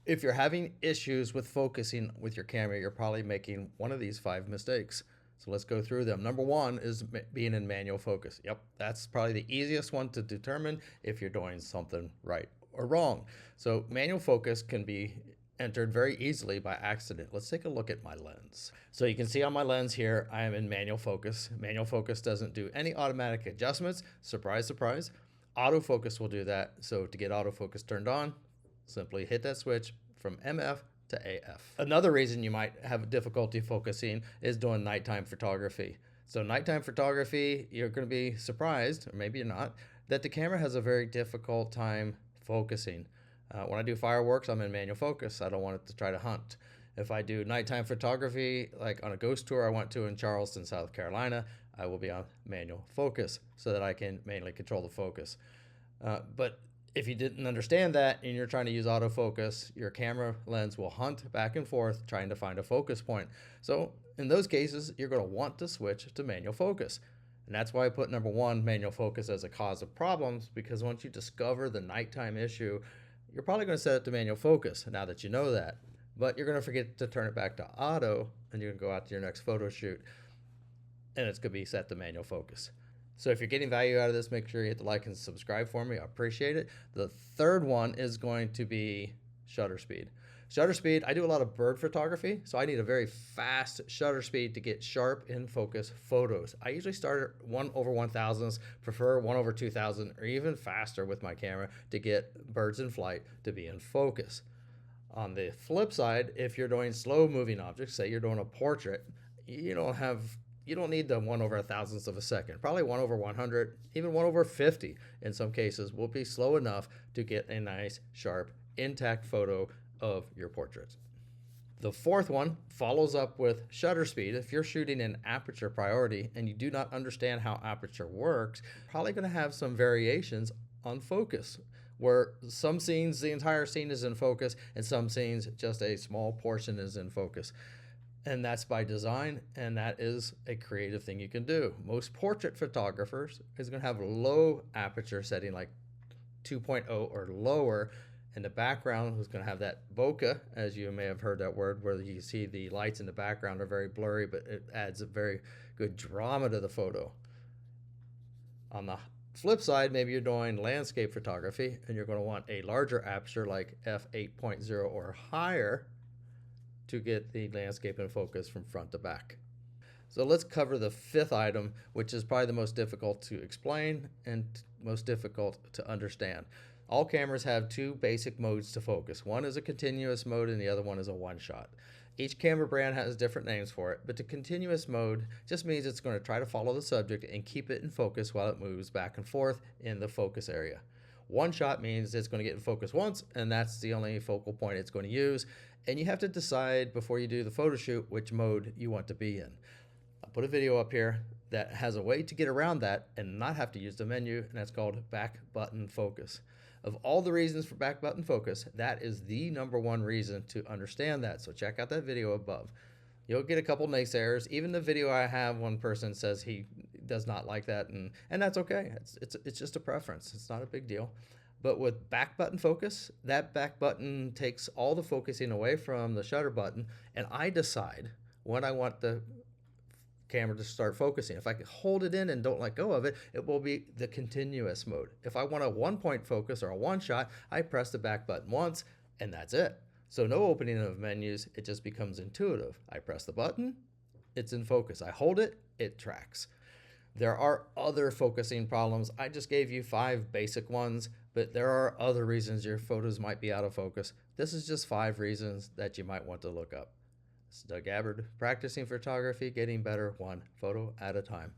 If you're having issues with focusing with your camera, you're probably making one of these 5 mistakes. So let's go through them. Number one is being in manual focus. Yep, that's probably the easiest one to determine if you're doing something right or wrong. So manual focus can be entered very easily by accident. Let's take a look at my lens. So you can see on my lens here, I am in manual focus. Manual focus doesn't do any automatic adjustments. Surprise, surprise. Autofocus will do that. So to get autofocus turned on, simply hit that switch from MF to AF. Another reason you might have difficulty focusing is doing nighttime photography. So nighttime photography, you're going to be surprised, or maybe you're not, that the camera has a very difficult time focusing. When I do fireworks, I'm in manual focus. I don't want it to try to hunt. If I do nighttime photography, like on a ghost tour I went to in Charleston, South Carolina, I will be on manual focus so that I can mainly control the focus. But if you didn't understand that and you're trying to use autofocus, your camera lens will hunt back and forth trying to find a focus point. So in those cases, you're going to want to switch to manual focus. And that's why I put number one, manual focus, as a cause of problems, because once you discover the nighttime issue, you're probably going to set it to manual focus now that you know that. But you're going to forget to turn it back to auto, and you're going to go out to your next photo shoot, and it's going to be set to manual focus. So if you're getting value out of this, make sure you hit the like and subscribe for me. I appreciate it. The third one is going to be shutter speed. Shutter speed, I do a lot of bird photography, so I need a very fast shutter speed to get sharp in focus photos. I usually start at 1/1000, prefer 1/2000, or even faster with my camera to get birds in flight to be in focus. On the flip side, if you're doing slow moving objects, say you're doing a portrait, you don't need the 1/1000 of a second. Probably 1/100, even 1/50 in some cases will be slow enough to get a nice, sharp, intact photo of your portraits. The fourth one follows up with shutter speed. If you're shooting in aperture priority and you do not understand how aperture works, you're probably going to have some variations on focus, where some scenes the entire scene is in focus and some scenes just a small portion is in focus. And that's by design, and that is a creative thing you can do. Most portrait photographers is going to have a low aperture setting, like 2.0 or lower, and the background is going to have that bokeh, as you may have heard that word, where you see the lights in the background are very blurry, but it adds a very good drama to the photo. On the flip side, maybe you're doing landscape photography, and you're going to want a larger aperture like f8.0 or higher to get the landscape in focus from front to back. So let's cover the fifth item, which is probably the most difficult to explain and most difficult to understand. All cameras have two basic modes to focus. One is a continuous mode and the other one is a one-shot. Each camera brand has different names for it, but the continuous mode just means it's going to try to follow the subject and keep it in focus while it moves back and forth in the focus area. One shot means it's going to get in focus once, and that's the only focal point it's going to use. And you have to decide before you do the photo shoot which mode you want to be in. I'll put a video up here that has a way to get around that and not have to use the menu, and that's called back button focus. Of all the reasons for back button focus, that is the number one reason to understand that. So check out that video above. You'll get a couple naysayers. Even the video I have, one person says he does not like that, and that's okay. It's just a preference. It's not a big deal. But with back button focus, that back button takes all the focusing away from the shutter button, and I decide when I want the camera to start focusing. If I can hold it in and don't let go of it, it will be the continuous mode. If I want a one-point focus or a one-shot, I press the back button once, and that's it. So no opening of menus, it just becomes intuitive. I press the button, it's in focus. I hold it, it tracks. There are other focusing problems. I just gave you 5 basic ones, but there are other reasons your photos might be out of focus. This is just 5 reasons that you might want to look up. This is Doug Abbard, practicing photography, getting better one photo at a time.